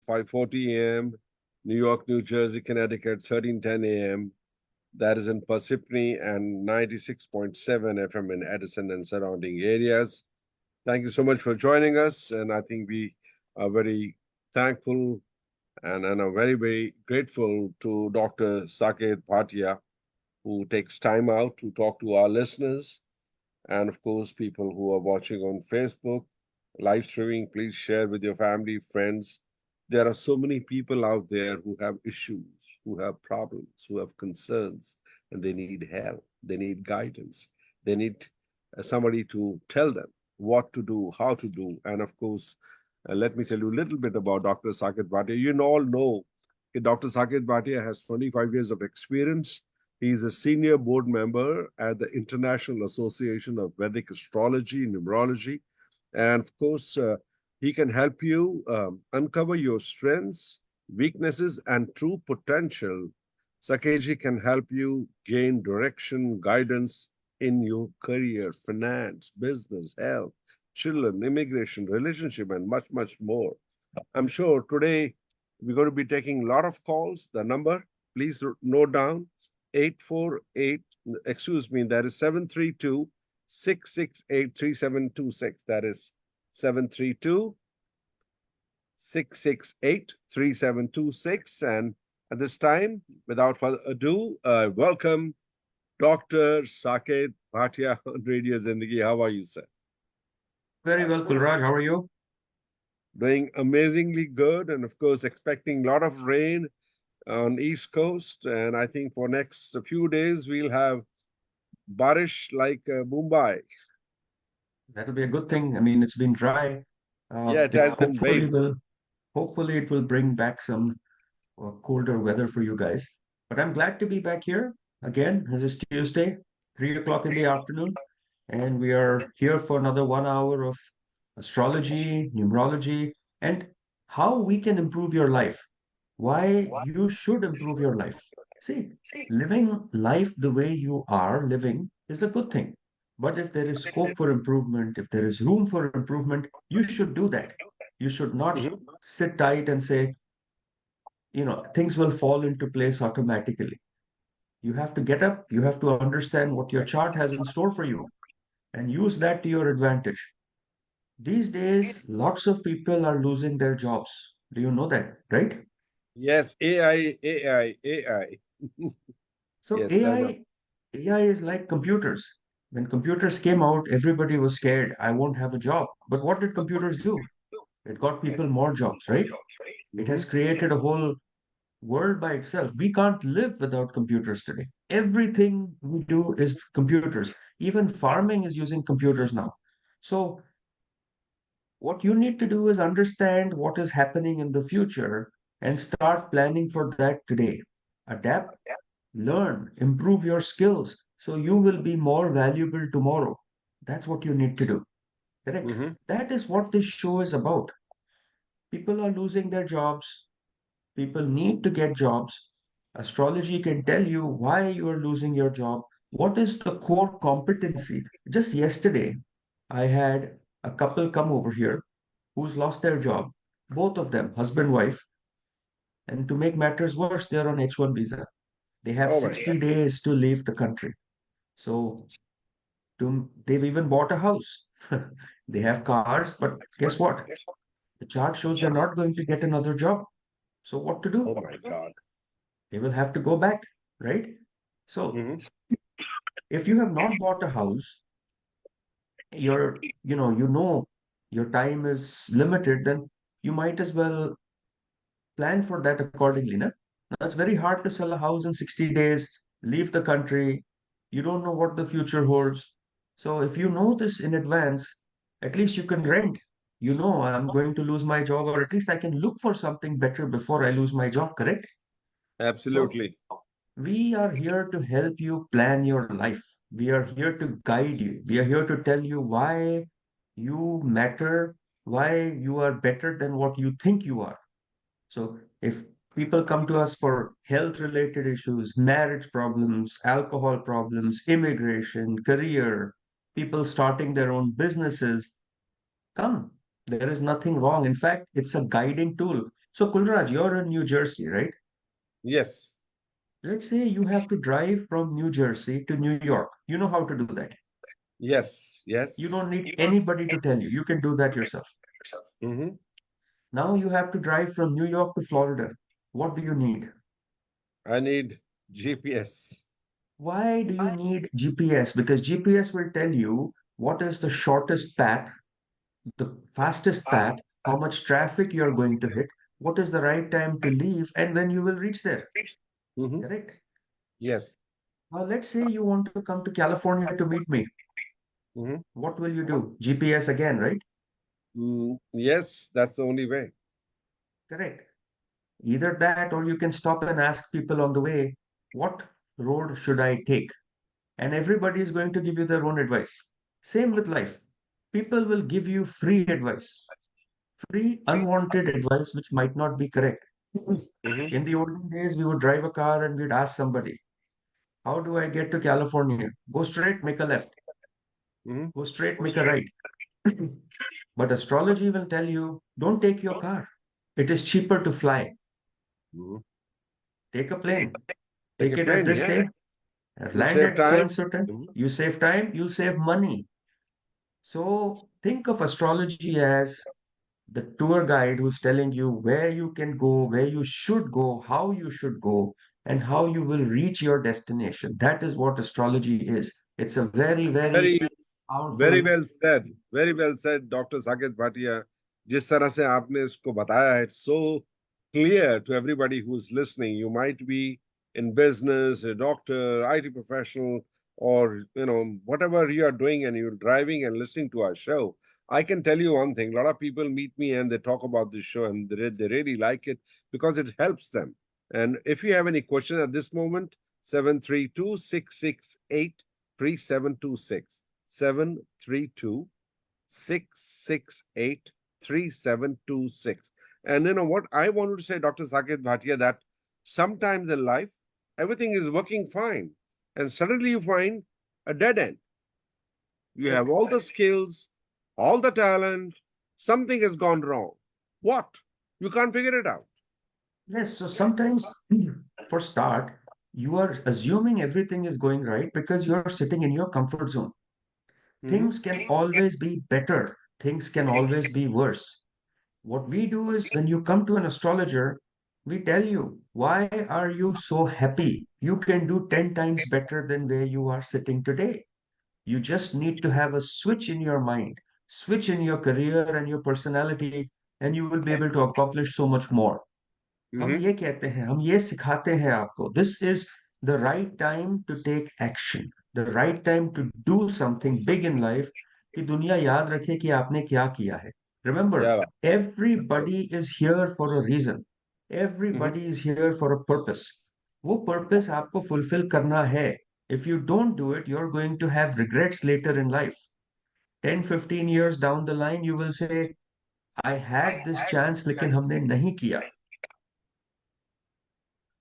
5:40 a.m. New York, New Jersey, Connecticut, 13:10 a.m. That is in Parsippany, and 96.7 FM in Edison and surrounding areas. Thank you so much for joining us. And I think we are very thankful and are very, very grateful to Dr. Saket Bhatia, who takes time out to talk to our listeners. And of course, people who are watching on Facebook, live streaming, please share with your family, friends. There are so many people out there who have issues, who have problems, who have concerns, and they need help. They need guidance. They need somebody to tell them what to do, how to do. And of course, let me tell you a little bit about Dr. Saket Bhatia. You all know that Dr. Saket Bhatia has 25 years of experience. He is a senior board member at the International Association of Vedic Astrology and Numerology. And of course, he can help you uncover your strengths, weaknesses, and true potential. Sakeji can help you gain direction, guidance in your career, finance, business, health, children, immigration, relationship, and much, much more. I'm sure today we're going to be taking a lot of calls. The number, please note down, 848, excuse me, that is 732-668-3726. That is 732-668-3726. And at this time, without further ado, welcome Dr. Saket Bhatia on Radio Zindagi. How are you, sir? Very well, Kulraj. How are you? Doing amazingly good, and of course, expecting a lot of rain on East Coast. And I think for next few days, we'll have barish like Mumbai. That'll be a good thing. I mean, it's been dry. Yeah, it It has been rain. hopefully it will bring back some colder weather for you guys. But I'm glad to be back here again. This is Tuesday, 3 o'clock in the afternoon, and we are here for another 1 hour of astrology, numerology, and how we can improve your life. Why you should improve your life. See, living life the way you are living is a good thing. But if there is scope for improvement, if there is room for improvement, you should do that. You should not Mhm. sit tight and say, things will fall into place automatically. You have to get up, you have to understand what your chart has in store for you and use that to your advantage. These days, lots of people are losing their jobs. Do you know that, right? Yes, AI, AI, AI. So Yes, I know. AI is like computers. When computers came out, everybody was scared. I won't have a job. But what did computers do? It got people more jobs, right? It has Mhm. created a whole world by itself. We can't live without computers today. Everything we do is computers. Even farming is using computers now. So what you need to do is understand what is happening in the future and start planning for that today. Adapt, learn, improve your skills so you will be more valuable tomorrow. That's what you need to do. Correct? Mhm. That is what this show is about. People are losing their jobs. People need to get jobs. Astrology can tell you why you are losing your job. What is the core competency? Just yesterday, I had a couple come over here who's lost their job, both of them, husband, wife. And to make matters worse, they're on H1 visa. They have Oh my 60 days to leave the country. So they've even bought a house. They have cars, but guess what? The chart shows they're not going to get another job. So what to oh do? my God. They will have to go back, right? So Mhm. if you have not bought a house, you know your time is limited, then you might as well plan for that accordingly. Na? Now it's very hard to sell a house in 60 days, leave the country. You don't know what the future holds. So if you know this in advance, at least you can rent. You know, I'm going to lose my job, or at least I can look for something better before I lose my job, correct? So Absolutely. we are here to help you plan your life. We are here to guide you. We are here to tell you why you matter, why you are better than what you think you are. So if people come to us for health related issues, marriage problems, alcohol problems, immigration, career, people starting their own businesses, come. There is nothing wrong. In fact, it's a guiding tool. So, Kulraj, you're in New Jersey, right? Yes, Let's say you have to drive from New Jersey to New York. You know how to do that. yes, You yes. don't need anybody to tell you. You can do that yourself. Hmm. Now you have to drive from New York to Florida. What do you need? I need GPS. Why do you need GPS? Because GPS will tell you what is the shortest path, the fastest path, how much traffic you're going to hit, what is the right time to leave, and when you will reach there. Hmm. Correct? Yes. Now, let's say you want to come to California to meet me. Hmm. What will you do? GPS again, right? Yes, that's the only way. Correct. Either that or you can stop and ask people on the way, what road should I take? And everybody is going to give you their own advice. Same with life. People will give you free advice, free unwanted advice, which might not be correct. Hmm. In the olden days, we would drive a car and we'd ask somebody, how do I get to California? Go straight, make a left. Hmm. Go straight, make a right. But astrology will tell you, don't take your car. It is cheaper to fly. Hmm. Take a plane. Take Take a it at plane, this yeah. day. You'll Land save at time. certain. Mhm. You save time, you save money. So think of astrology as the tour guide who's telling you where you can go, where you should go, how you should go, and how you will reach your destination. That is what astrology is. It's a very, very Very very powerful. Well said, very well said doctor Saket Bhatia. जिस तरह से आपने इसको बताया है, so clear to everybody who is listening. You might be in business, a doctor, IT professional, or whatever you are doing, and you're driving and listening to our show. I can tell you one thing: a lot of people meet me and they talk about this show, and they really like it because it helps them. And if you have any questions at this moment, 732-668-3726. 732-668-3726. And you know what? I wanted to say, Dr. Saket Bhatia, that sometimes in life, everything is working fine. And suddenly you find a dead end. You have Correct. all the skills, all the talent, something has gone wrong. What? You can't figure it out. Yes, so sometimes for start, you are assuming everything is going right because you're sitting in your comfort zone. Hmm. Things can always be better, things can always be worse. What we do is when you come to an astrologer, we tell you, why are you so happy? You can do 10 times better than where you are sitting today. You just need to have a switch in your mind, switch in your career and your personality, and you will be able to accomplish so much more. हम Hmm. ये कहते हैं, हम ये सिखाते हैं आपको. This is the right time to take action, the right time to do something big in life, कि दुनिया याद रखे कि आपने क्या किया है. Remember, Yeah. everybody is here for a reason. Hmm. Everybody is here for a purpose. वो purpose आपको fulfill करना है. If you don't do it, you're going to have regrets later in life. 10, 15 years down the line, you will say, I had this chance, लेकिन हमने नहीं किया.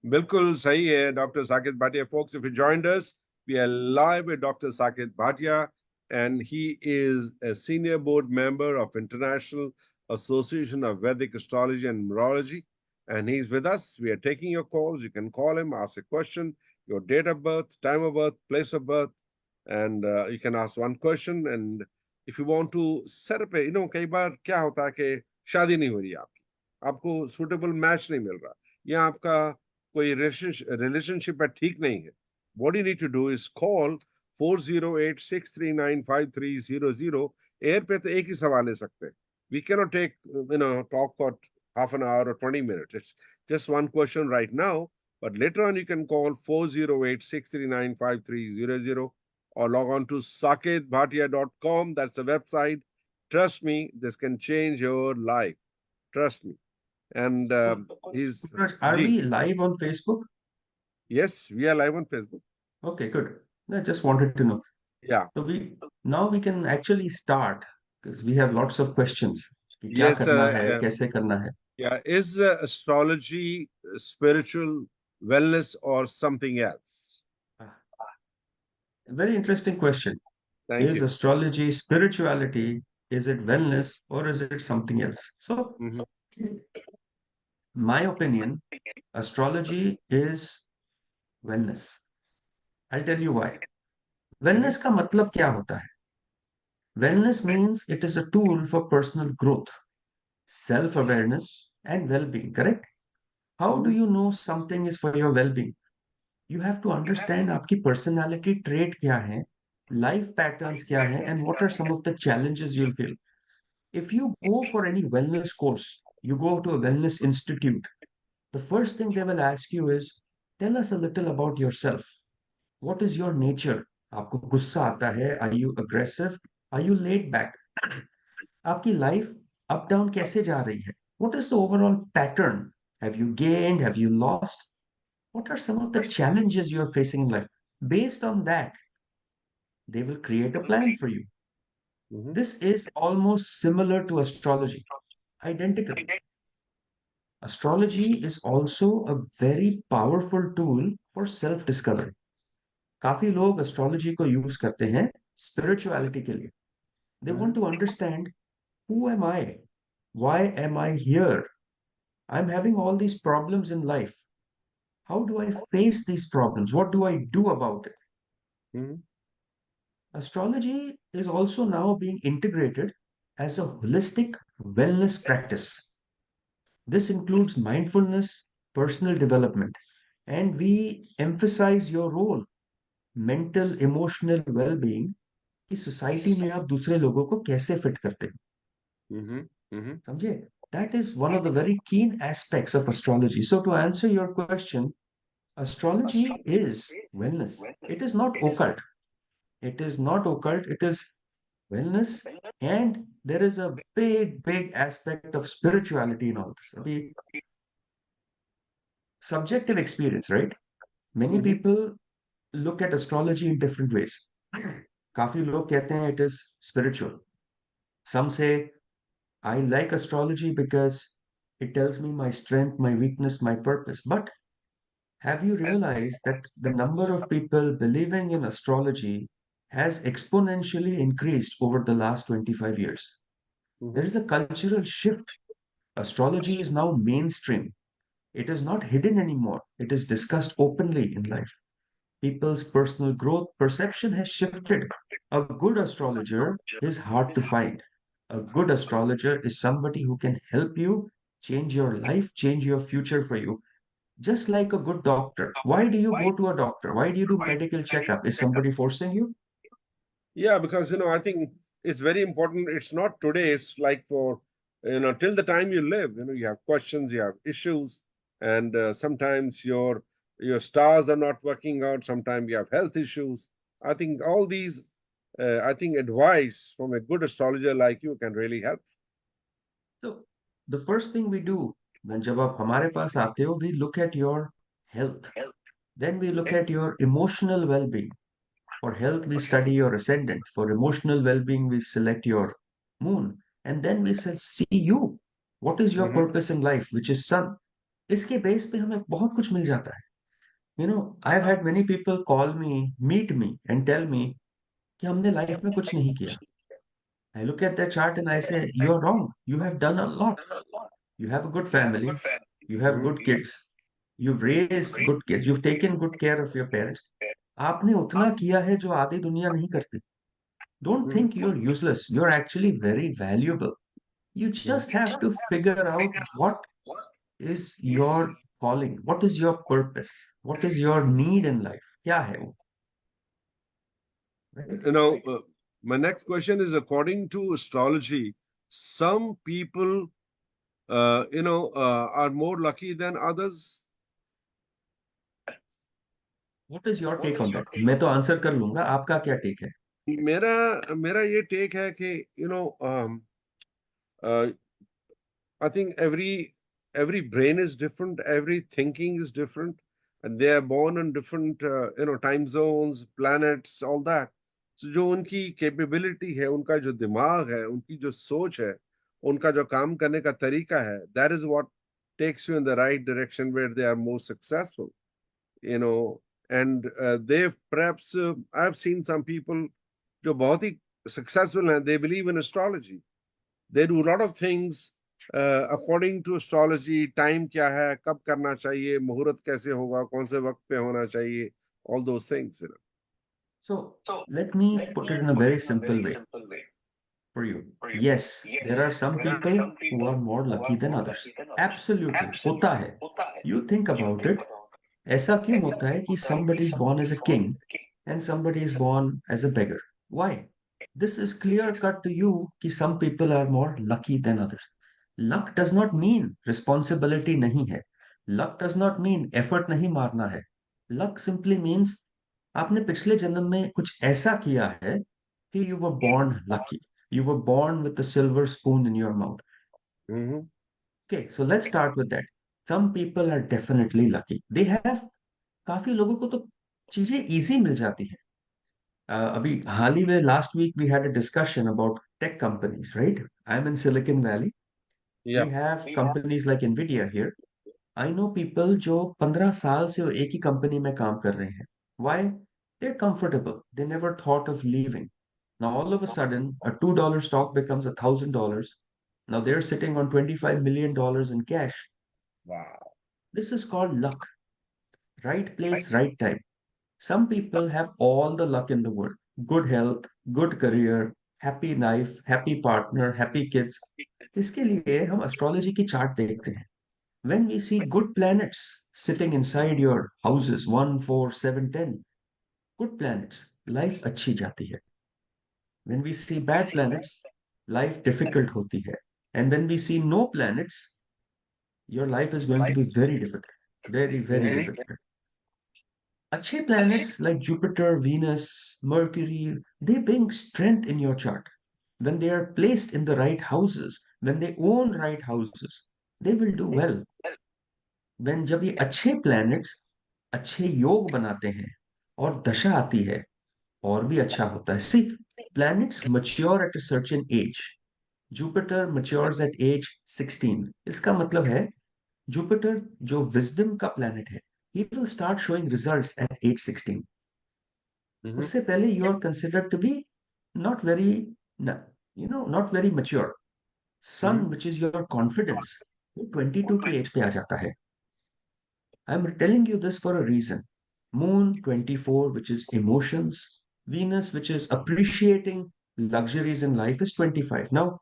बिल्कुल सही है, Dr. Saket Bhatia. Folks, if you joined us, we are live with Dr. Saket Bhatia, and he is a senior board member of International Association of Vedic Astrology and Numerology, and he's with us. We are taking your calls. You can call him, ask a question, your date of birth, time of birth, place of birth, and you can ask one question. And if you want to set up a, कई बार क्या होता है कि शादी नहीं हो रही है आपकी, आपको suitable match नहीं मिल रहा, या आपका कोई रिलेशनशिप है ठीक नहीं है. What you need to do is call 408-639-5300. Air पे तो एक ही सवाल ले सकते हैं. We cannot take talk for half an hour or 20 minutes. It's just one question right now, but later on you can call 408-639-5300 or log on to saketbhatia.com. That's the website. Trust me, this can change your life. Trust me. And So, he's Suraj, are G. we live on Facebook? Yes, we are live on Facebook. Okay, good. I just wanted to know. Yeah. So we now we can actually start because we have lots of questions. कि क्या Yes. करना है, कैसे करना है? Yeah. Is astrology spiritual, wellness, or something else? Ah, very interesting question. Thank Is you. astrology spirituality? Is it wellness or is it something else? So Mhm. my opinion, astrology is wellness. I'll tell you why. Mm-hmm. Wellness का मतलब क्या होता है? Wellness means it is a tool for personal growth, self-awareness, and well-being, correct? How do Mm-hmm. you know something is for your well-being? You have to understand आपकी personality trait क्या है, life patterns क्या है, and what are some of the challenges you'll feel. If you go for any wellness course, you go to a wellness institute, the first thing they will ask you is, tell us a little about yourself. What is your nature? आपको गुस्सा आता है? Are you aggressive? Are you laid back? आपकी life up down कैसे जा रही है? What is the overall pattern? Have you gained? Have you lost? What are some of the challenges you're facing in life? Based on that, they will create a plan for you. Mm-hmm. This is almost similar to astrology, identical. Astrology is also a very powerful tool for self discovery. काफी लोग astrology को use करते हैं spirituality के लिए. They want to understand, who am I? Why am I here? I'm having all these problems in life. How do I face these problems? What do I do about it? Mm-hmm. Astrology is also now being integrated as a holistic wellness practice. This includes mindfulness, personal development, and we emphasize your role, mental, emotional well-being, कि society में आप दूसरे लोगों को कैसे fit करते हैं. Mm-hmm. Mm-hmm. समझे? That is one of the very keen aspects of astrology. So to answer your question, astrology is wellness. It is not occult. It is not occult. It is wellness. And there is a big, big aspect of spirituality in all this. अभी subjective experience, right? Many Mm-hmm. people look at astrology in different ways. काफी लोग कहते हैं it is spiritual. Some say, I like astrology because it tells me my strength, my weakness, my purpose. But have you realized that the number of people believing in astrology has exponentially increased over the last 25 years? There Mm-hmm. is a cultural shift. Astrology is now mainstream. It is not hidden anymore. It is discussed openly in life. People's personal growth perception has shifted. A good astrologer is hard to find. A good astrologer is somebody who can help you change your life, change your future for you. Just like a good doctor. Why do you go to a doctor? Why do you do medical checkup? Is somebody forcing you? Yeah, because I think it's very important. It's not today. It's like for till the time you live. You have questions, you have issues, and sometimes your stars are not working out. Sometimes you have health issues. I think all these, I think advice from a good astrologer like you can really help. So the first thing we do when जब आप हमारे पास आते हो, we look at your health. Then we look at your emotional well-being. For health, we study your ascendant. For emotional well-being, we select your moon. And then we say, see you. What is your Hmm. purpose in life, which is sun? इसके base पे हमें बहुत कुछ मिल जाता है. I've had many people call me, meet me, and tell me कि हमने life में कुछ नहीं किया. I look at their chart and I say, you're wrong. You have done a lot. You have a good family. You have Hmm. good kids. You've raised good kids. You've taken good care of your parents. आपने उतना किया है जो आधी दुनिया नहीं करती. Don't Hmm. think you're useless. You're actually very valuable. You just have to figure out what is your calling, what is your purpose, what is your need in life. क्या है वो, right? My next question is, according to astrology, some people, are more lucky than others. What is your take on that? मैं तो answer कर लूंगा, आपका क्या take है? मेरा मेरा ये टेक है कि uh, I think every brain is different, every thinking is different, and they are born in different time zones, planets, all that. So जो उनकी capability है, उनका जो दिमाग है, उनकी जो सोच है, उनका जो काम करने का तरीका है, that is what takes you in the right direction where they are more successful. you know and they've perhaps I've seen some people जो बहुत ही successful हैं, they believe in astrology. They do a lot of things according to astrology time क्या है, कब करना चाहिए, मुहूर्त कैसे होगा, कौन से वक्त पे होना चाहिए, all those things. So let me put it in a very simple way for you. Yes, there are some people who are more lucky than others. Absolutely, होता है. You think about it. ऐसा क्यों होता है कि somebody is born as a king and somebody is born as a beggar? Why? This is clear cut to you कि some people are more lucky than others. Luck does not mean responsibility नहीं है. Luck does not mean effort नहीं मारना है. Luck simply means आपने पिछले जन्म में कुछ ऐसा किया है कि you were born lucky, you were born with the silver spoon in your mouth. Hmm. Okay, so let's start with that. Some people are definitely lucky, they have. काफी लोगों को तो चीजें इजी मिल जाती है. अभी हाल ही में last week we had a discussion about tech companies, right? I am in Silicon Valley. We या। Have companies like Nvidia here. I know people जो 15 साल से वो एक ही कंपनी में काम कर रहे हैं. Why? They're comfortable. They never thought of leaving. Now all of a sudden, a $2 stock becomes $1,000. Now they're sitting on $25 million in cash. वाह। This is called luck. Right place, right time. Some people have all the luck in the world. Good health, good career, happy life, happy partner, happy kids. इसके लिए हम astrology की chart देखते हैं. When we see good planets sitting inside your houses, 1, 4, 7, 10, good planets, life अच्छी जाती है. When we see bad planets, life difficult hoti hai. And when we see no planets, your life is going to be very difficult. Very, very hmm. difficult. Achhe planets like Jupiter, Venus, Mercury, they bring strength in your chart. When they are placed in the right houses, when they own right houses, they will do well. When जब ये अच्छे planets अच्छे योग बनाते हैं और दशा आती है, और भी अच्छा होता है. See, planets mature at a certain age. Jupiter matures at age 16. इसका मतलब है जुपिटर जो विजडम का प्लैनेट है, he will start showing results at age 16. हम्म। उससे पहले you are considered to be not very, not very mature. Sun, hmm. which is your confidence, वो 22 की एज पे आ जाता है. I'm telling you this for a reason. Moon 24, which is emotions. Venus, which is appreciating luxuries in life, is 25. Now,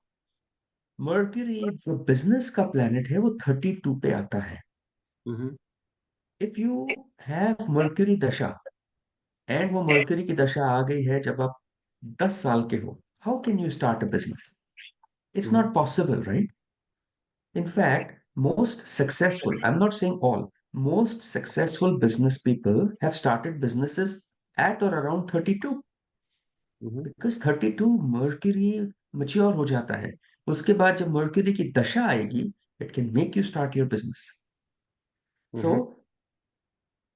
Mercury, जो business का planet है, वो 32 पे आता है. हम्म। If you have Mercury दशा, and वो Mercury की दशा आ गई है जब आप 10 साल के हो, how can you start a business? It's hmm. not possible, right? In fact, most successful, I'm not saying all, most successful business people have started businesses at or around 32, hmm. because 32 Mercury mature हो जाता है. उसके बाद जब Mercury की दशा आएगी, it can make you start your business. Hmm. So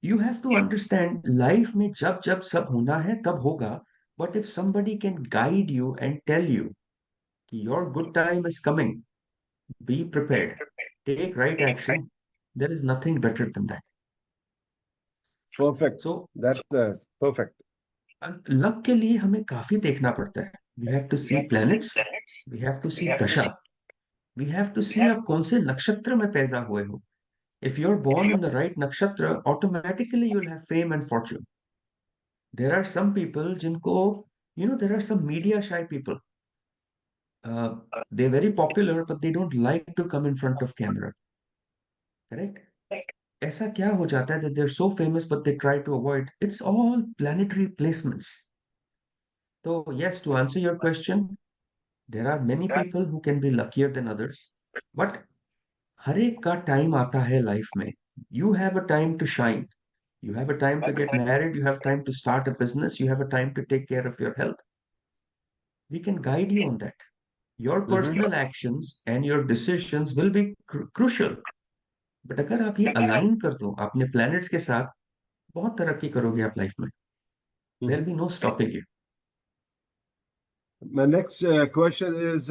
you have to understand life में जब जब सब होना है तब होगा. But if somebody can guide you and tell you कि your good time is coming, be prepared, take right action, there is nothing better than that. Perfect. So that's perfect. Luck के लिए हमें काफी देखना पड़ता है. We have to see planets, we have to see दशा, we have to see आप कौन से नक्षत्र में पैदा हुए हो. If you're born in the right nakshatra, automatically you'll have fame and fortune. There are some people जिनको, there are some media shy people. They're very popular, but they don't like to come in front of camera. Correct? ऐसा क्या हो जाता है that they're so famous, but they try to avoid? It's all planetary placements. So yes, to answer your question, there are many people who can be luckier than others, but हर एक का time आता है life में. You have a time to shine. You have a time to get married. You have time to start a business. You have a time to take care of your health. We can guide you on that. Your hmm. personal actions and your decisions will be crucial. But अगर आप ये align कर दो अपने planets के साथ, बहुत तरक्की करोगे आप लाइफ में. There be no stopping you. My next question is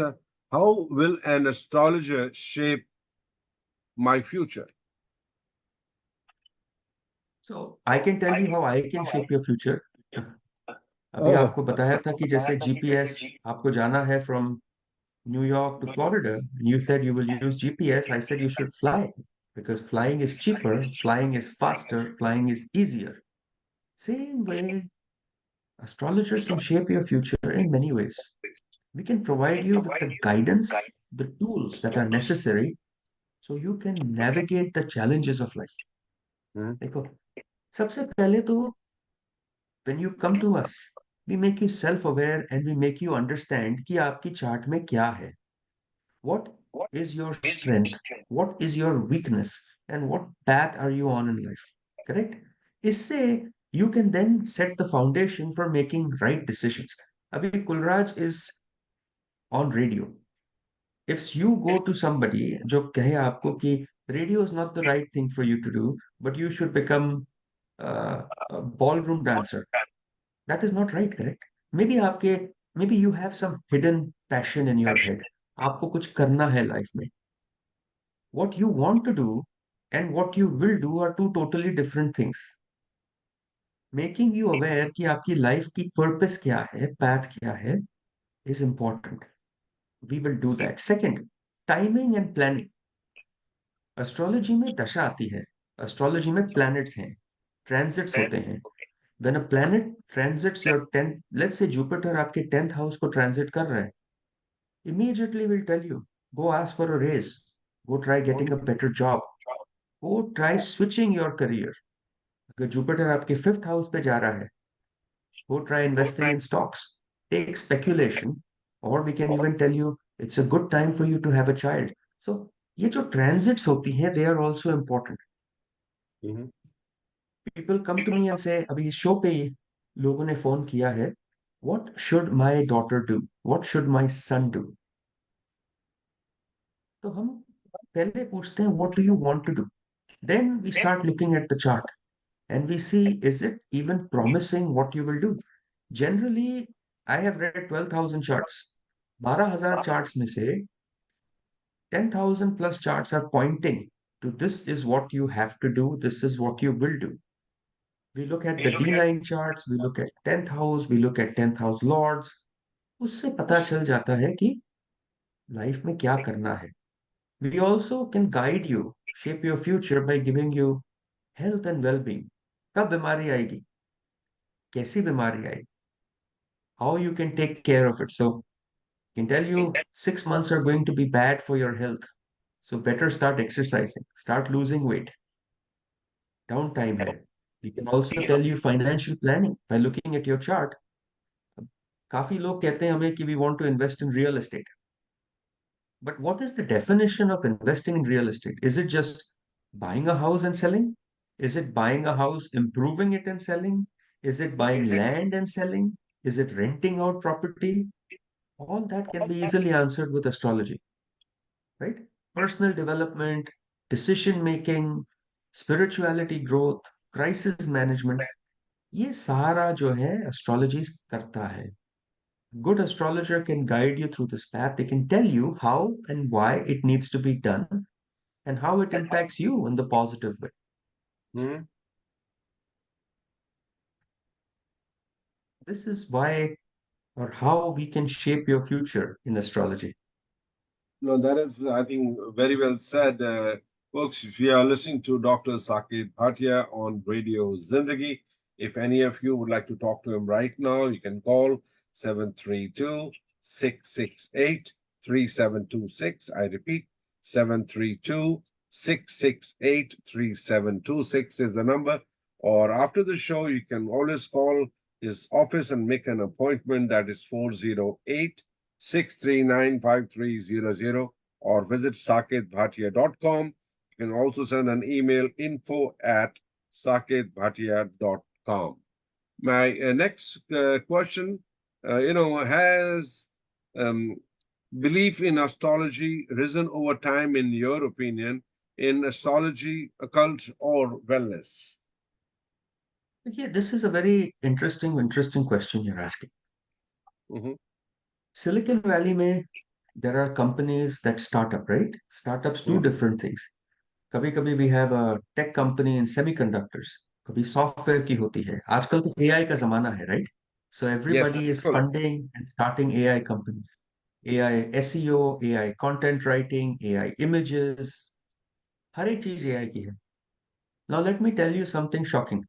how will an astrologer shape my future? So I can tell you how I can shape your future. अभी Oh, आपको बताया था कि जैसे जीपीएस, आपको जाना है from New York to Florida, and you said you will use GPS. I said you should fly because flying is cheaper, flying is faster, flying is easier. Same way, astrologer can shape your future in many ways. We can provide you with the guidance, the tools that are necessary so you can navigate the challenges of life. Mhm. देखो, सबसे पहले तो when you come to us, we make you self-aware and we make you understand कि आपकी chart में क्या है. What is your strength? What is your weakness? And what path are you on in life? Correct? इससे you can then set the foundation for making right decisions. अभी Kulraj is on radio. If you go to somebody जो कहे आपको कि radio is not the right thing for you to do, but you should become a ballroom dancer. That is not right, correct? Maybe आपके maybe you have some hidden passion in your head. आपको कुछ करना है life में. What you want to do and what you will do are two totally different things. Making you aware कि आपकी life की purpose क्या है, path क्या है, is important. We will do that. Second, timing and planning. Astrology में दशा आती है. एस्ट्रोलॉजी में प्लैनेट्स हैं, ट्रांजिट्स होते हैं. When a planet transits your 10th, let's say Jupiter आपके 10th हाउस को ट्रांजिट कर रहा है, immediately will tell you, go ask for a raise, go try getting a better job, go try switching your career. अगर Jupiter आपके 5th house पे जा रहा है, go try investing in stocks, take speculation, or we can even tell you it's a good time for you to have a child. So ये जो transits होती हैं, they are also important. Mhm. People come to me and say, अभी इस show पे ही लोगों ने phone किया है, what should my daughter do? What should my son do? तो हम पहले पूछते हैं, what do you want to do? Then we start looking at the chart and we see, is it even promising what you will do? Generally, I have read 12,000 charts. 12,000 charts में से 10,000 plus charts are pointing to this is what you have to do, this is what you will do. We look at the D9 charts, we look at 10th house, we look at 10th house lords. उससे पता चल जाता है कि life में क्या करना है. We also can guide you, shape your future by giving you health and well-being. कब बीमारी आएगी, कैसी बीमारी आएगी, how you can take care of it. So I can tell you 6 months are going to be bad for your health. So better start exercising, start losing weight. Downtime है. We can also tell you financial planning by looking at your chart. काफी लोग कहते हैं हमें कि we want to invest in real estate. But what is the definition of investing in real estate? Is it just buying a house and selling? Is it buying a house, improving it and selling? Is it buying land and selling? Is it renting out property? All that can be easily answered with astrology, right? Personal development, decision making, spirituality growth, crisis management, ये सारा जो है astrology करता है. Good astrologer can guide you through this path. They can tell you how and why it needs to be done and how it impacts you in the positive way. Mhm. This is why or how we can shape your future in astrology. No, that is, I think, very well said. Folks, if you are listening to Dr. Saket Bhatia on Radio Zindagi, if any of you would like to talk to him right now, you can call 732-668-3726. I repeat, 732-668-3726 is the number. Or after the show, you can always call his office and make an appointment. That is 408 639 5300 or visit saketbhatia.com. You can also send an email info@saketbhatia.com. My next question, has um, belief in astrology risen over time, in your opinion, in astrology, occult, or wellness? Yeah, this is a very interesting question you're asking. Mhm. Silicon Valley में there are companies that start up, right? Startups do Mhm. different things. कभी कभी we have a tech company in semiconductors. कभी software की होती है. आजकल तो AI का जमाना है, right? So Yes, everybody is absolutely. funding and starting AI companies. AI SEO, AI content writing, AI images, हर एक चीज AI की है. Now let me tell you something shocking.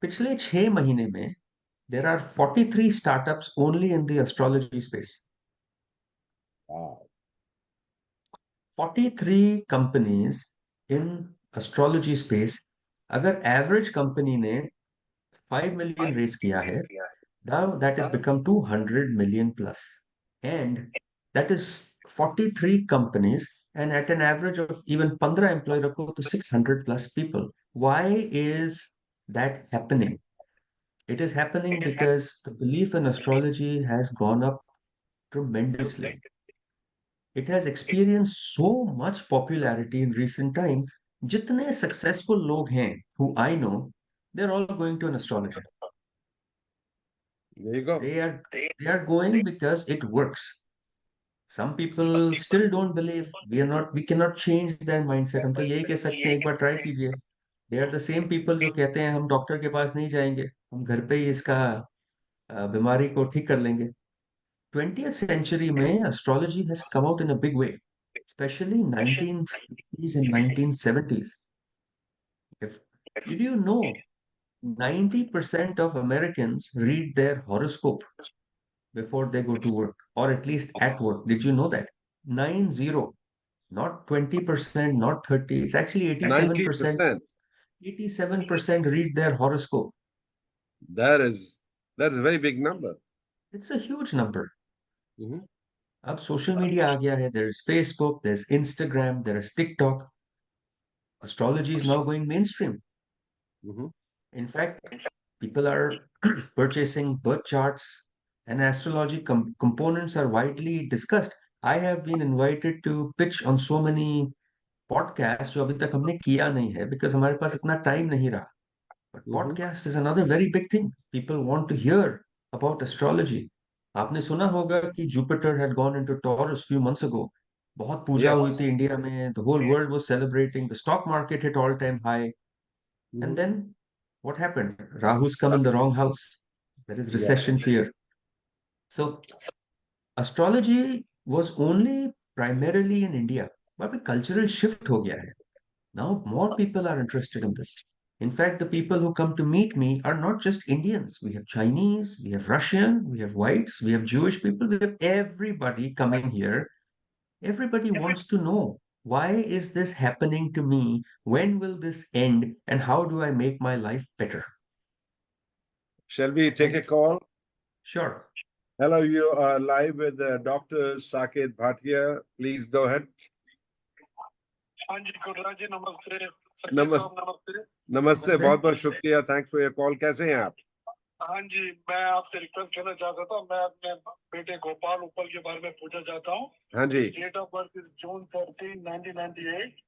पिछले 6 महीने में there are 43 startups only in the astrology space. Wow. 43 companies in astrology space. अगर average company ने 5 million raise किया है, now that has become 200 million plus. And that is 43 companies, and at an average of even 15 employee रखो तो 600 plus people. Why is that happening? It is happening because the belief in astrology has gone up tremendously. It has experienced so much popularity in recent time. जितने successful लोग हैं who I know, they're all going to an astrologer. There you go. They are going because it works. Some people still don't believe. We cannot change their mindset. हम तो यही कह सकते हैं एक बार ट्राई कीजिए. They are the same people जो कहते हैं हम डॉक्टर के पास नहीं जाएंगे, हम घर पे ही इसका बीमारी को ठीक कर लेंगे. 20th century में astrology has come out in a big way, especially 1960s and 1970s. If did you know 90% of Americans read their horoscope before they go to work, or at least at work? Did you know that? 90, not 20%, not 30. It's actually 87%. 90%. 87% read their horoscope. That is that's a very big number. It's a huge number. Mhm. अब social media आ गया है. There's Facebook, there's Instagram, there's TikTok. Astrology is now going mainstream. Mhm. In fact, people are purchasing birth charts, and astrology components are widely discussed. I have been invited to pitch on so many podcasts जो अभी तक हमने किया नहीं है because हमारे पास इतना time नहीं रहा. But Mhm. podcast is another very big thing. People want to hear about astrology. आपने सुना होगा कि Jupiter had gone into Taurus few months ago. बहुत पूजा हुई थी Yes. इंडिया में. The whole world was celebrating. The stock market hit all-time high. And Mhm. then what happened? Rahu's come in the wrong house. There is recession Yes. fear. So astrology was only primarily in India, but a cultural shift ho gaya hai. Now more people are interested in this. In fact, the people who come to meet me are not just Indians. We have Chinese, we have Russian, we have whites, we have Jewish people, we have everybody coming here. Everybody wants to know, why is this happening to me? When will this end? And how do I make my life better? Shall we take And a call? sure. Hello, you are live with Dr. Saket Bhatia. Please go ahead. हाँ जी गुरुराज जी नमस्ते सके नमस्ते साहब नमस्ते नमस्ते बहुत बहुत शुक्रिया. Thanks for your call. कैसे हैं आप? हाँ जी मैं आपसे रिक्वेस्ट करना चाहता था मैं अपने बेटे गोपाल उपल के बारे में पूछना चाहता हूँ. हाँ जी. Date of birth is June 13 1998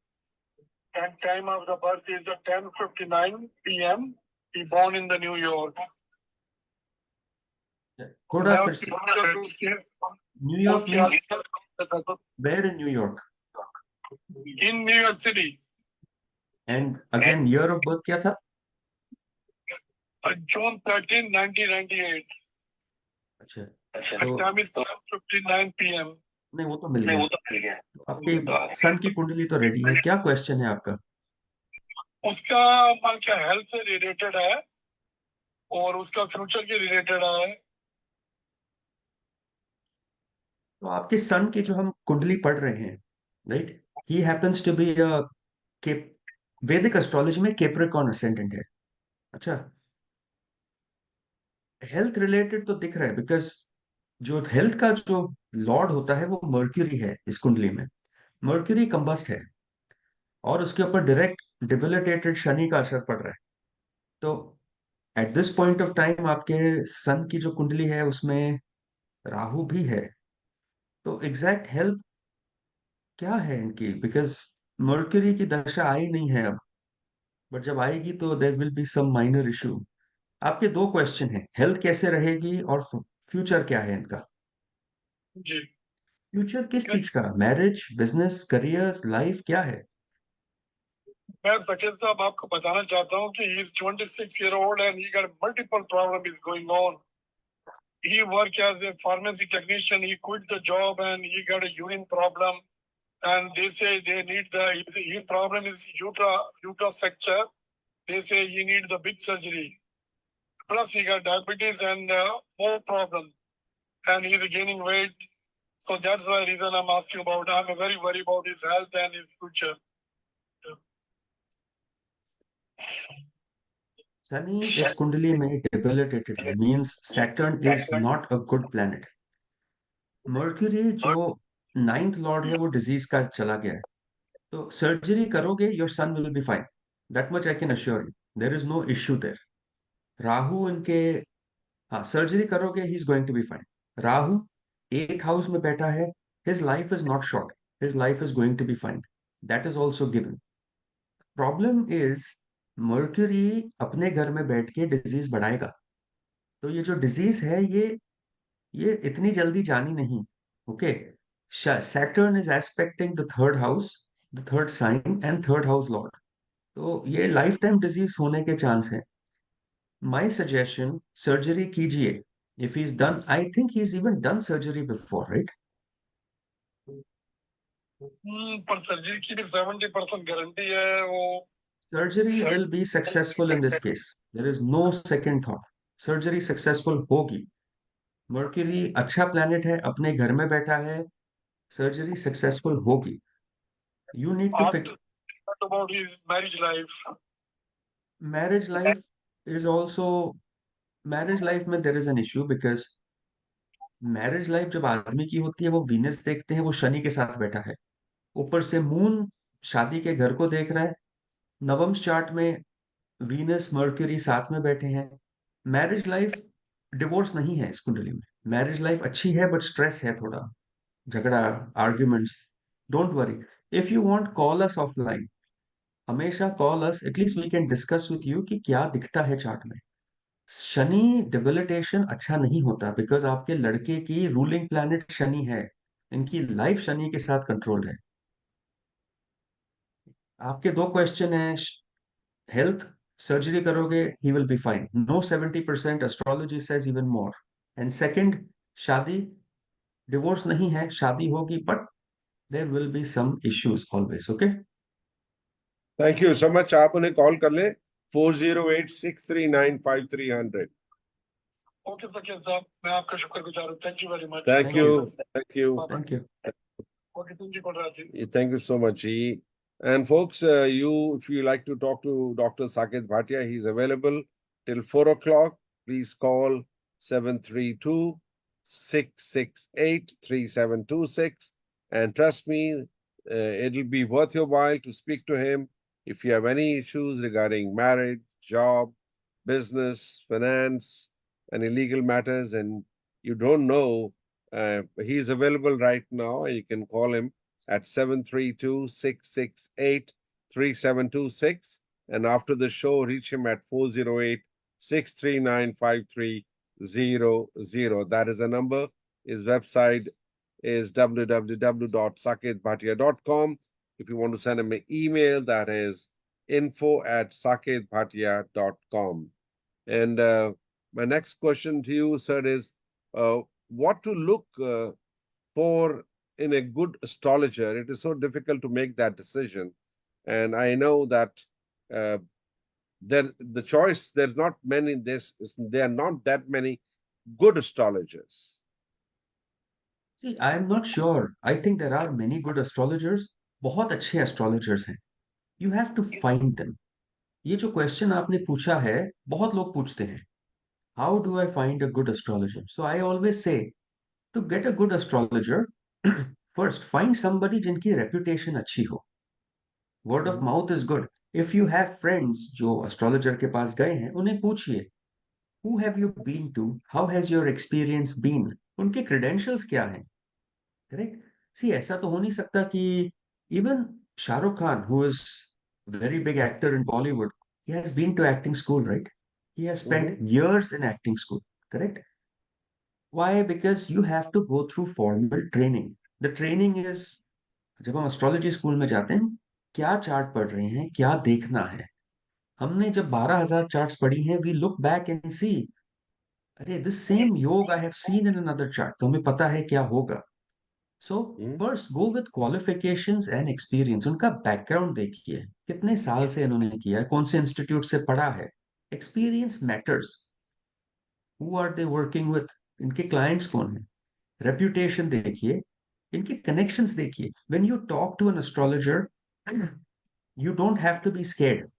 and time of the birth is the 10:59 p.m. he born in the New York. थोड़ा मैं फिर उसकी से. उसके न्यूयॉर्क उसके means where in New York? in New York City. And again, year of birth क्या था? June 13 1998. अच्छा. तो time is 10:59 p.m. नहीं, वो तो मिल गया. आपकी सन की कुंडली तो रेडी है. क्या क्वेश्चन है आपका? उसका मान क्या हेल्थ से रिलेटेड है और उसका फ्यूचर के रिलेटेड है. तो आपके सन की जो हम कुंडली पढ़ रहे हैं, right, he happens to be a Vedic astrology में कैप्रिकॉर्न असेंडेंट है. अच्छा. हेल्थ रिलेटेड तो दिख रहा है बिकॉज जो हेल्थ का जो लॉर्ड होता है वो मर्क्यूरी है इस कुंडली में. मर्क्यूरी कंबस्ट है और उसके ऊपर डायरेक्ट डिबिलिटेटेड शनि का असर पड़ रहा है. तो at this point of time आपके सन की जो कुंडली है उसमें राहु भी है. तो एग्जैक्ट हेल्थ क्या है इनकी, बिकॉज मर्क्यूरी की दशा आई नहीं है अब, बट जब आएगी तो there will be some minor issue. आपके दो क्वेश्चन हैं, हेल्थ कैसे रहेगी और फ्यूचर क्या है इनका. जी फ्यूचर किस चीज का? मैरिज, बिजनेस, करियर, लाइफ क्या है? मैं सकेत साहब आपको बताना चाहता हूँ कि he is 26 year old and he got multiple problem is going on he worked as a pharmacy technician. He quit the job and he got a urine problem. And they say they need his problem is uterosecture. They say he needs the big surgery. Plus he got diabetes and more problem. And he's gaining weight. So that's the reason I'm asking about. I'm very worried about his health and his future. Sunny is Kundali में debilitated है, means Saturn is not a good planet. Mercury जो ninth lord है वो disease का चला गया है. तो सर्जरी करोगे, your son will be fine. That much I can assure you. There is no issue there. Rahu उनके, हाँ सर्जरी करोगे, he is going to be fine. Rahu 8th house में बैठा है, his life is not short. His life is going to be fine. That is also given. Problem is mercury अपने घर में बैठ के डिजीज बढ़ाएगा. तो ये जो डिजीज है ये इतनी जल्दी जानी नहीं. Okay, Saturn is aspecting the third house, the third sign and third house lord. तो ये लाइफ टाइम डिजीज होने के चांस है. माय सजेशन, सर्जरी कीजिए. If he is done, I think he is even done surgery before, right? पर surgery की भी 70% guarantee है वो. Surgery will be successful in this case. There is no second thought. Surgery successful होगी. Mercury अच्छा planet है, अपने घर में बैठा है, सर्जरी सक्सेसफुल होगी. You need to fix. What about his marriage life? Marriage life is also, marriage life में there is an issue because marriage life जब आदमी की होती है, वो वीनस देखते हैं, वो शनि के साथ बैठा है, ऊपर से मून शादी के घर को देख रहा है. नवम चार्ट में वीनस मर्क्यूरी साथ में बैठे हैं. मैरिज लाइफ, डिवोर्स नहीं है इस कुंडली में. मैरिज लाइफ अच्छी है बट स्ट्रेस है थोड़ा, झगड़ा, arguments. Don't worry. If you want, call us offline. हमेशा call us, at least we can discuss with you कि क्या दिखता है चार्ट में. शनि डिबिलिटेशन अच्छा नहीं होता बिकॉज आपके लड़के की रूलिंग प्लैनेट शनि है. इनकी लाइफ शनि के साथ कंट्रोल है. आपके दो क्वेश्चन है. हेल्थ, सर्जरी करोगे, he will be fine. No 70%, astrology says even more. And second, शादी, डिवोर्स नहीं है, शादी होगी but there will be some issues always. Okay, thank you so much. आप उन्हें कॉल कर ले 4086395300. ओके सकेत साहब, मैं आपका शुक्रगुजार हूँ. Thank you very much. Thank you. Thank you. Thank you. Okay, thank you Balraj ji. Thank you so much. And folks, if you like to talk to Dr. Saket Bhatia, he's available till 4 o'clock. Please call 732-668-3726. And trust me, it'll be worth your while to speak to him if you have any issues regarding marriage, job, business, finance, and legal matters, and you don't know. He's available right now, and you can call him at 732-668-3726. And after the show, reach him at 408-639-5300. That is the number. His website is www.saketbhatia.com. If you want to send him an email, that is info@saketbhatia.com. And my next question to you, sir, is what to look for in a good astrologer. It is so difficult to make that decision. And I know that the choice, there's not many, there are not that many good astrologers. See, I am not sure. I think there are many good astrologers. बहुत अच्छे astrologers हैं. You have to find them. ये जो question आपने पूछा है, बहुत लोग पूछते हैं. How do I find a good astrologer? So I always say, to get a good astrologer, first find somebody जिनकी reputation अच्छी हो. Word of mouth is good. If you have friends जो astrologer के पास गए हैं, उन्हें पूछिए, who have you been to? How has your experience been? उनके credentials क्या हैं? Correct? See, ऐसा तो हो नहीं सकता कि even Shahrukh Khan, who is a very big actor in Bollywood, he has been to acting school, right? He has spent years in acting school, correct? Why? Because you have to go through formal training. The training is, जब हम astrology school में जाते हैं, क्या chart पढ़ रहे हैं, क्या देखना है. हमने जब 12,000 चार्ट्स पढ़ी हैं, वी लुक बैक एंड सी अरे this same योग I have seen in another chart, तो हमें पता है क्या होगा. So Hmm? first go with qualifications and experience. उनका background देखिए, कितने साल से इन्होंने किया है, कौन से इंस्टीट्यूट से पढ़ा है. Experience matters. Who are they working with? इनके clients कौन है? Reputation देखिए, इनके connections देखिए. When you talk to an astrologer, you don't have to be scared.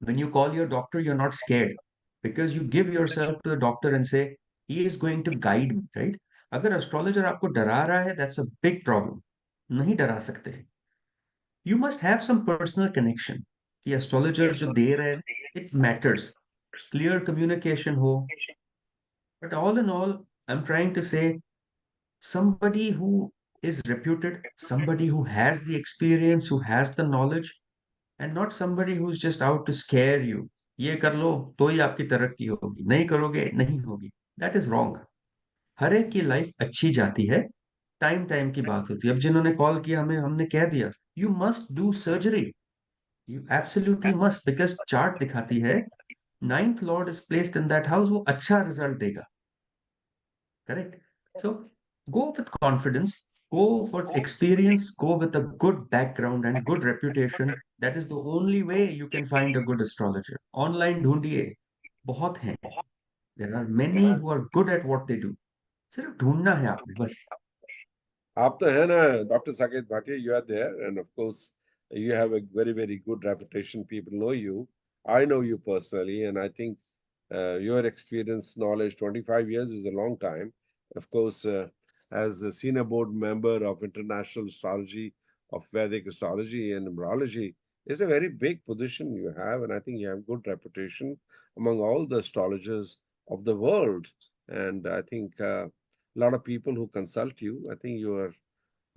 When you call your doctor, you're not scared because you give yourself to the doctor and say, he is going to guide me, right? अगर astrologer आपको डरा रहा है, that's a big problem. नहीं डरा सकते. You must have some personal connection. कि astrologer जो दे रहे हैं, it matters. Clear communication हो. But all in all, I'm trying to say somebody who is reputed, somebody who has the experience, who has the knowledge, and not somebody who's just out to scare you. ये कर लो तो ही आपकी तरक्की होगी, नहीं करोगे नहीं होगी. That is wrong. हर एक की लाइफ अच्छी जाती है, टाइम टाइम की बात होती है. अब जिन्होंने कॉल किया हमें, हमने कह दिया you must do surgery. You absolutely must, because chart दिखाती है ninth Lord is placed in that house, वो अच्छा रिजल्ट देगा. Correct. So go with confidence, go for experience, go with a good background and good reputation. That is the only way you can find a good astrologer. Online ढूंढिए, बहुत हैं. There are many who are good at what they do. सिर्फ ढूंढना है आपने बस. आप तो है ना, Dr. Saket Bhatia, you are there, and of course, you have a very, very good reputation. People know you. I know you personally, and I think your experience, knowledge, 25 years is a long time. Of course, as a senior board member of International Astrology, of Vedic Astrology and Numerology, is a very big position you have, and I think you have good reputation among all the astrologers of the world. And I think a lot of people who consult you, I think you are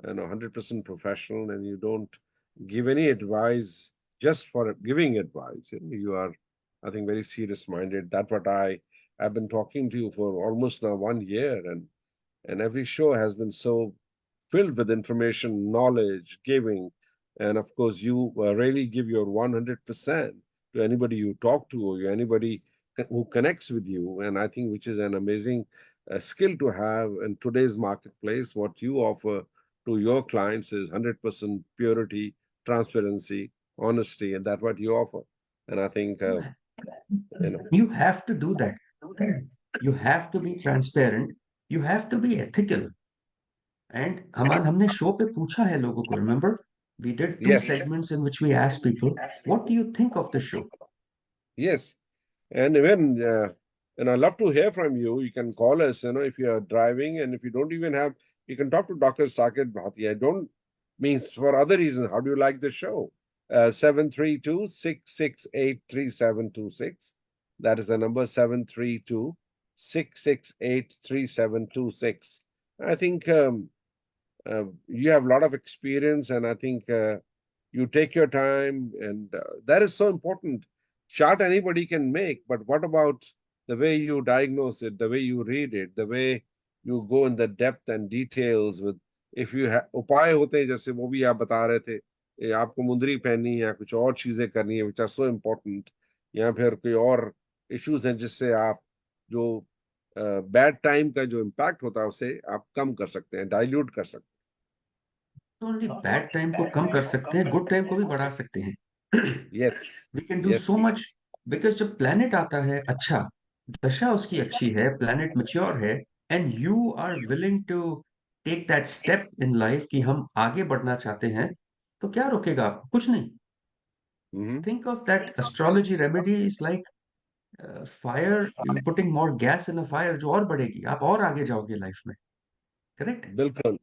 100% professional, and you don't give any advice just for giving advice. You are, I think, very serious minded. That's what I've been talking to you for almost now 1 year, and every show has been so filled with information, knowledge, giving. And of course, you really give your 100% to anybody you talk to or anybody who connects with you. And I think which is an amazing skill to have in today's marketplace. What you offer to your clients is 100% purity, transparency, honesty, and that's what you offer. And I think, you know, You have to do that. You have to be transparent. You have to be ethical. And हमने show पे पूछा है लोगों को. Remember, we did two yes, segments in which we asked people, what do you think of the show? yes. And even, I love to hear from you. You can call us, if you are driving, and if you don't even have, you can talk to Dr. Saket Bhatia. I don't means for other reasons. How do you like the show? 732 That is the number 732-668-3726. I think you have a lot of experience, and I think you take your time, and that is so important. Chart anybody can make, but what about the way you diagnose it, the way you read it, the way you go in the depth and details with, if you have उपाय होते हैं जैसे वो भी आप बता रहे थे, आपको मुंदरी पहननी है या कुछ और चीजें करनी है, which are so important, या फिर कोई और इश्यूज हैं जिससे आप जो बैड टाइम का जो इम्पैक्ट होता है उसे आप कम कर सकते हैं, डाइल्यूट कर सकते तो ओनली बैड टाइम को कम कर सकते हैं, गुड टाइम को भी बढ़ा सकते हैं. हैं. Yes, we can do yes. So much. Because जब प्लेनेट आता है अच्छा, दशा उसकी अच्छी है, प्लेनेट मैच्योर है, and you are willing to take that step in life कि हम आगे बढ़ना चाहते हैं, तो क्या रोकेगा आपको? कुछ नहीं. Think of that astrology remedy is like fire, putting more gas in a fire, जो और बढ़ेगी, आप और आगे जाओगे लाइफ में. करेक्ट. बिल्कुल.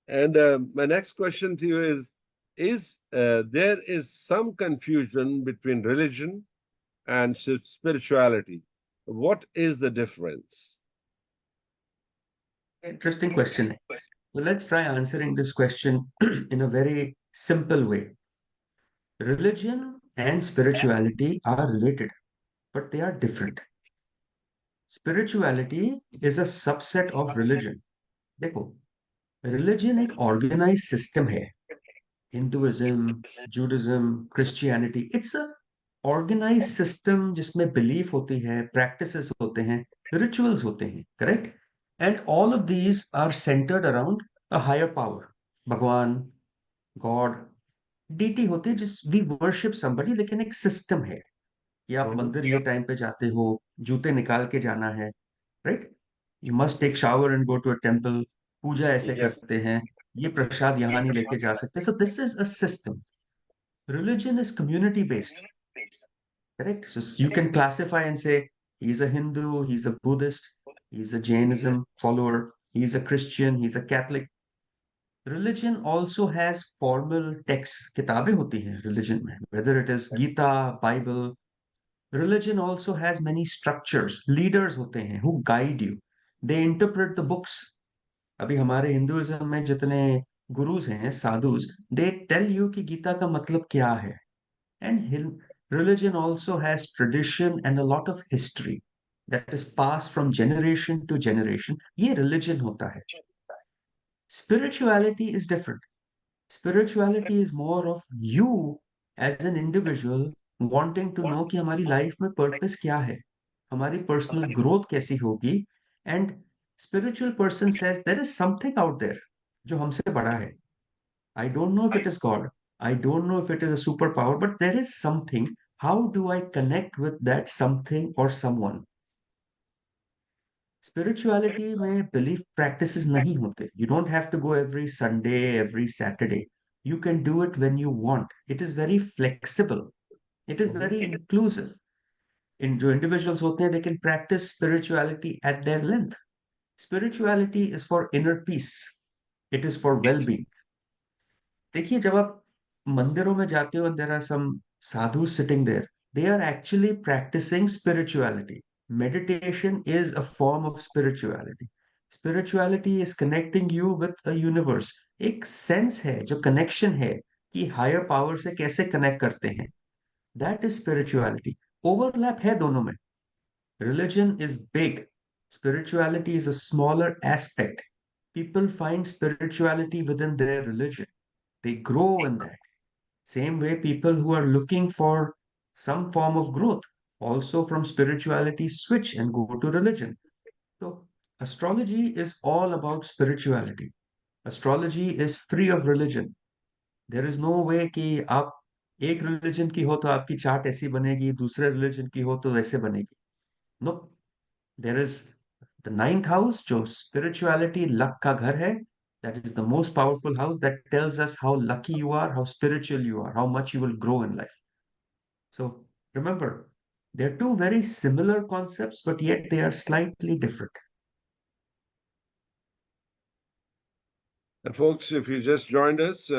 And my next question to you is there is some confusion between religion and spirituality. What is the difference? Interesting question. So let's try answering this question in a very simple way. Religion and spirituality are related, but they are different. Spirituality is a subset of religion. देखो, religion एक organized system है. Hinduism, Judaism, Christianity. It's a organise system जिसमें belief होती है, practices होते हैं, rituals होते हैं, correct? And all of these are centred around a higher power, भगवान, गॉड, डीटी होती है जिस वी वर्शिप समबडी, लेकिन एक सिस्टम है कि आप मंदिर ये टाइम पे जाते हो, जूते निकाल के जाना है, right? You must take shower and go to a temple, पूजा ऐसे Yes. करते हैं, ये प्रसाद यहाँ नहीं लेके जा सकते. So this is a system. Religion is community based, correct? So you can classify and say he's a Hindu, he's a Buddhist, he's a Jainism follower, he's a Christian, he's a Catholic. Religion also has formal texts, किताबें होती हैं religion में, whether it is Gita, Bible. Religion also has many structures, leaders होते हैं who guide you. They interpret the books. अभी हमारे Hinduism में जितने गुरुज हैं, साधुज, they tell you कि गीता का मतलब क्या है. And religion also has tradition and a lot of history that is passed from generation to generation. ये religion होता है. Spirituality is different. Spirituality is more of you as an individual wanting to know कि हमारी life में purpose क्या है, हमारी personal growth कैसी होगी. And spiritual person says there is something out there जो हमसे बड़ा है. I don't know if it is God. I don't know if it is a superpower, but there is something. How do I connect with that something or someone? Spirituality में belief practices नहीं होते. You don't have to go every Sunday, every Saturday. You can do it when you want. It is very flexible. It is very inclusive. In जो individuals होते हैं, they can practice spirituality at their length. Spirituality is for inner peace. It is for well-being. देखिए, जब आप मंदिरों में जाते हो, there are some sadhu sitting there, they are actually practising spirituality. Meditation is a form of spirituality. Spirituality is connecting you with a universe. एक sense है, जो कनेक्शन है कि हायर पावर से कैसे कनेक्ट करते हैं. That is spirituality. ओवरलैप है दोनों में. Religion is big, spirituality is a smaller aspect. People find spirituality within their religion. They grow in that. Same way, people who are looking for some form of growth also from spirituality switch and go to religion. So, astrology is all about spirituality. Astrology is free of religion. There is no way कि आप एक religion की हो तो आपकी chart ऐसी बनेगी, दूसरे रिलीजन की हो तो वैसे बनेगी. No, there is the ninth house, जो spirituality luck का घर है. That is the most powerful house that tells us how lucky you are, how spiritual you are, how much you will grow in life. So remember, they're two very similar concepts, but yet they are slightly different. And folks, if you just joined us,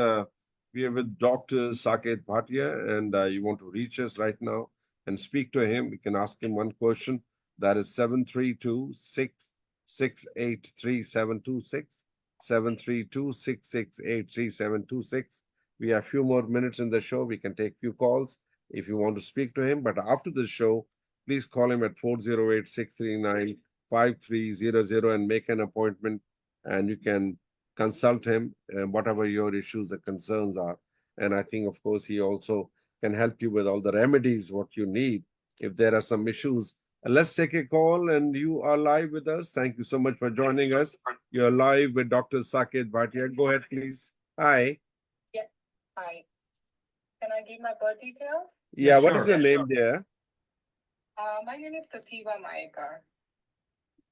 we are with Dr. Saket Bhatia, and you want to reach us right now and speak to him. We can ask him one question. That is 732-668-3726. 732-668-3726. We have a few more minutes in the show. We can take few calls if you want to speak to him. But after the show, please call him at 408-639-5300 and make an appointment, and you can consult him, whatever your issues or concerns are. And I think, of course, he also can help you with all the remedies, what you need, if there are some issues. Let's take a call, and you are live with us. Thank you so much for joining us. You're live with Dr. Saket Bhatia. Go ahead, please. Hi. Yes. Hi. Can I give my birth details? Yeah, what sure. is your name there? My name is Pratibha Mayekar.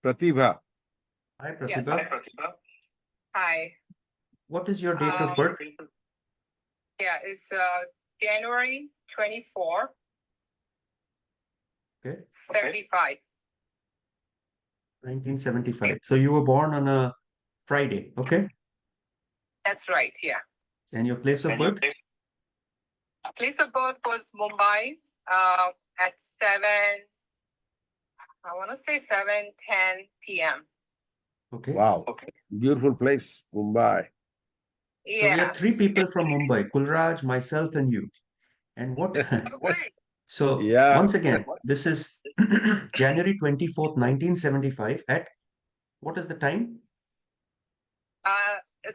Pratibha. Hi, Yes. Pratibha. Hi, Pratibha. Hi. What is your date of birth? Yeah, it's January 24, Okay, 75. 1975. So you were born on a Friday, okay? That's right, yeah. And your place of birth? Place of birth was Mumbai at 7:10 p.m. Okay. Wow. Beautiful place, Mumbai. So we Yeah. have three people from Mumbai, Kulraj, myself, and you. And what? Great. So Yeah. once again, this is January 24th, 1975 at what is the time?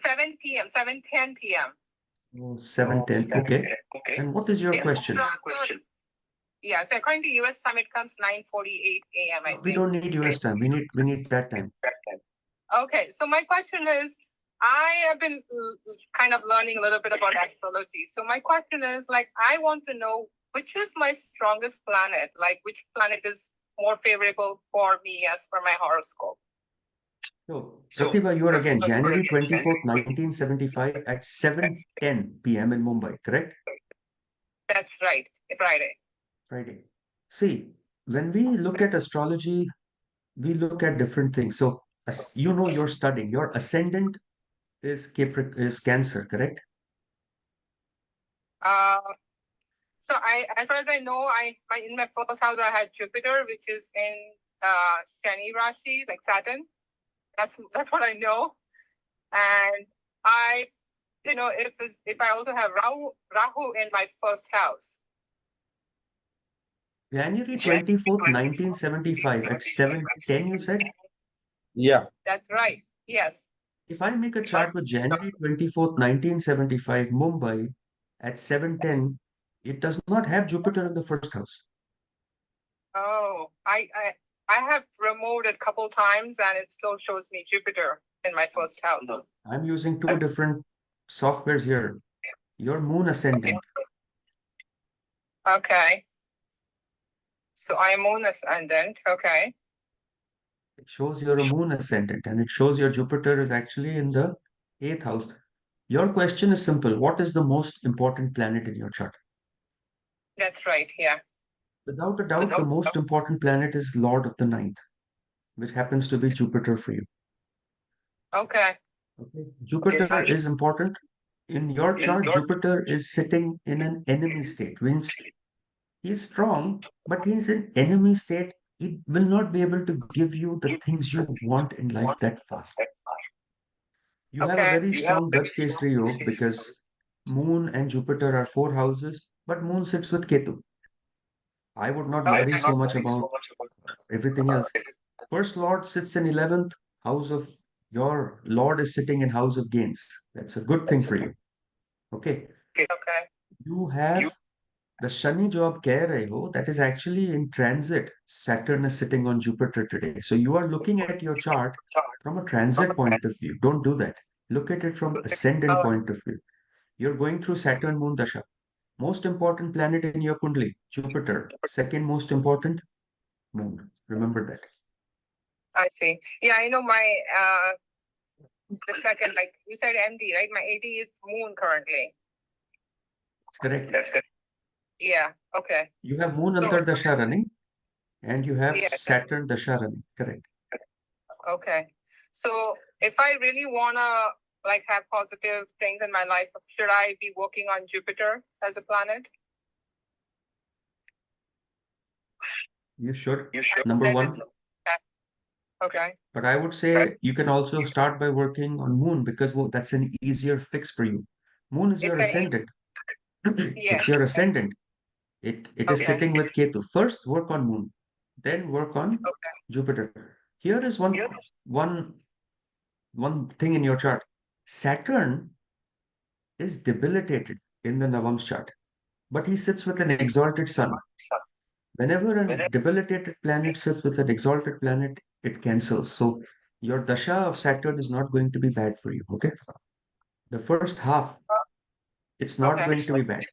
7 p.m., 7:10 p.m. Oh, 7:10. Okay. And what is your question? Yeah, so according to US time, it comes 9:48 a.m. I We think. don't need US time. We need that time. Okay, so my question is, I have been kind of learning a little bit about astrology. So my question is, like, I want to know which is my strongest planet, like which planet is more favorable for me as per my horoscope. So, Pratibha, you are again January 24th, 1975 at 7:10 p.m. in Mumbai, correct? That's right, Friday. Friday. See, when we look at astrology, we look at different things. So, you know, you're studying. Your ascendant is Cancer, correct? Uh, so as far as I know, in my first house I had Jupiter, which is in Shani Rashi, like Saturn. That's what I know, and if I also have Rahu in my first house. January 24th, 1975 at 7:10, you said? Yeah. That's right. Yes. If I make a chart with January 24th, 1975, Mumbai at 7:10, it does not have Jupiter in the first house. Oh, I have removed it a couple times and it still shows me Jupiter in my first house. I'm using two different softwares here. Your moon ascendant. Okay. So I am moon ascendant. Okay. It shows you're a moon ascendant and it shows your Jupiter is actually in the 8th house. Your question is simple. What is the most important planet in your chart? That's right. Yeah. Without a doubt, the most important planet is Lord of the Ninth, which happens to be Jupiter for you. Okay. Okay. Jupiter is important. In your chart, Jupiter is sitting in an enemy state, means he's strong, but he's in enemy state. He will not be able to give you the things you want in life that fast. You have a Okay. very strong Gaj Kesari Yoga because Moon and Jupiter are 4 houses, but Moon sits with Ketu. I would not worry so much about everything else. First Lord sits in 11th house of your Lord is sitting in house of gains. That's a good thing for you. Okay. Okay. You have the Shani जो आप कह रहे हो, that is actually in transit. Saturn is sitting on Jupiter today. So you are looking at your chart from a transit point of view. Don't do that. Look at it from ascendant point of view. You're going through Saturn Moon Dasha. Most important planet in your Kundali, Jupiter. Second most important, Moon. Remember that. I see. Yeah, I know my the second, like you said, MD, right? My AD is moon currently. That's correct. Yeah. Okay. You have Moon So- Antar Dasha running and you have Yes. Saturn Dasha running. Correct. Okay. So if I really wanna like have positive things in my life, should I be working on Jupiter as a planet? You should. You should. Number one. Okay. But I would say you can also start by working on Moon because that's an easier fix for you. Moon is your It's a- ascendant. Yeah. It's your ascendant. It is Okay. sitting with Ketu. First, work on Moon, then work on Okay. Jupiter. Here is one thing in your chart. Saturn is debilitated in the Navam's chart, but he sits with an exalted sun. Whenever a debilitated planet sits with an exalted planet, it cancels. So your dasha of Saturn is not going to be bad for you. Okay. The first half, it's not Okay. going to be bad.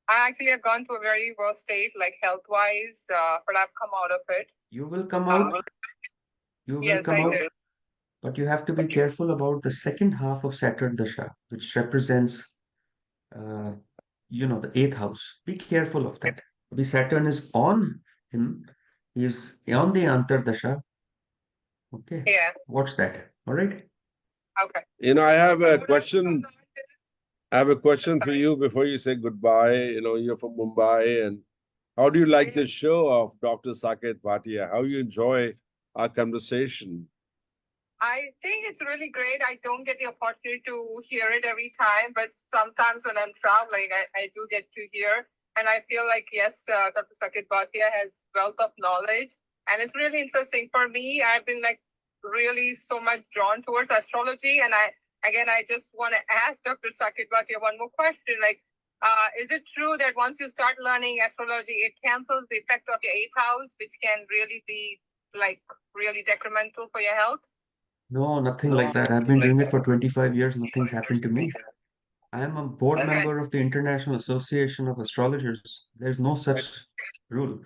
I actually have gone to a very worse state, like health-wise, but I've come out of it. You will come out. You will Yes, come I out. did. But you have to be careful about the second half of Saturn Dasha, which represents, the 8th house. Be careful of that. Because Saturn is on him. He is on the Antar Dasha. Okay. Yeah. Watch that. All right. Okay. I have a question. I have a question for you before you say goodbye. You're from Mumbai, and how do you like the show of Dr. Saket Bhatia? How you enjoy our conversation? I think it's really great. I don't get the opportunity to hear it every time, but sometimes when I'm traveling, I do get to hear. And I feel like, yes, Dr. Saket Bhatia has wealth of knowledge. And it's really interesting. For me, I've been like really so much drawn towards astrology. And I just want to ask Dr. Saket Bhatia one more question. Like, Is it true that once you start learning astrology, it cancels the effect of your eighth house, which can really be like really detrimental for your health? No, nothing like that. I've been doing it for 25 years. Nothing's happened to me. I am a board Okay. member of the International Association of Astrologers. There's no such rule.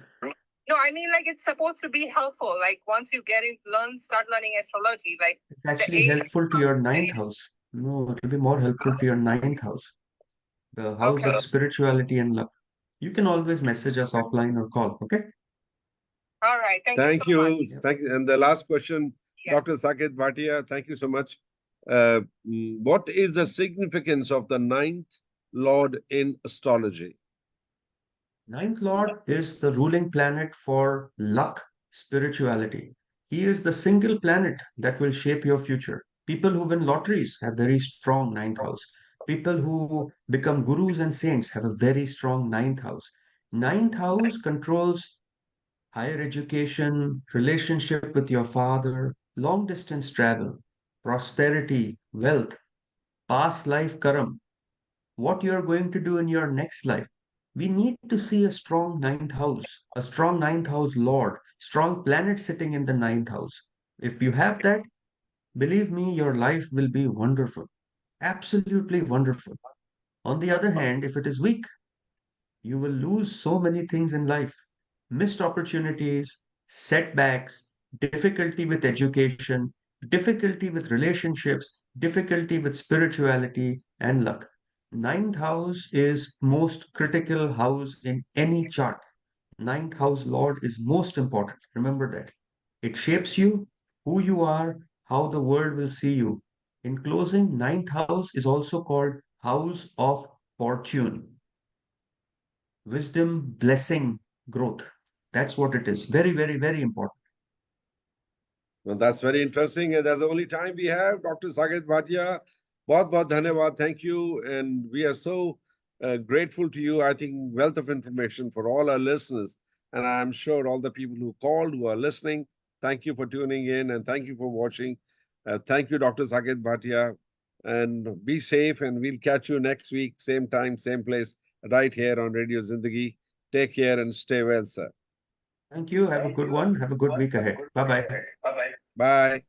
No, I mean like it's supposed to be helpful. Like once you start learning astrology, like It's the actually eighth. helpful to your ninth house. No, it will be more helpful to your ninth house, the house Okay. of spirituality and luck. You can always message us offline or call, okay? All right. Thank you Thank so much. you. Thank you. And the last question, Yeah. Dr. Saket Bhatia, thank you so much. What is the significance of the ninth lord in astrology? Ninth Lord is the ruling planet for luck, spirituality. He is the single planet that will shape your future. People who win lotteries have very strong ninth house. People who become gurus and saints have a very strong ninth house. Ninth house controls higher education, relationship with your father, long distance travel, prosperity, wealth, past life karam, what you're going to do in your next life. We need to see a strong ninth house, a strong ninth house lord, strong planet sitting in the ninth house. If you have that, believe me, your life will be wonderful, absolutely wonderful. On the other hand, if it is weak, you will lose so many things in life: missed opportunities, setbacks, difficulty with education, difficulty with relationships, difficulty with spirituality and luck. Ninth house is most critical house in any chart. Ninth house lord is most important. Remember that. It shapes you, who you are, how the world will see you. In closing, ninth house is also called house of fortune, wisdom, blessing, growth. That's what it is. Very, very, very important. Well, that's very interesting. And that's the only time we have. Dr. Saket Bhatia, bahut bahut dhanyawad. Thank you. And we are so grateful to you. I think wealth of information for all our listeners. And I'm sure all the people who called, who are listening, thank you for tuning in and thank you for watching. Thank you, Dr. Saket Bhatia. And be safe. And we'll catch you next week, same time, same place, right here on Radio Zindagi. Take care and stay well, sir. Thank you. Have a good one. Have a good week ahead. Bye bye. Bye.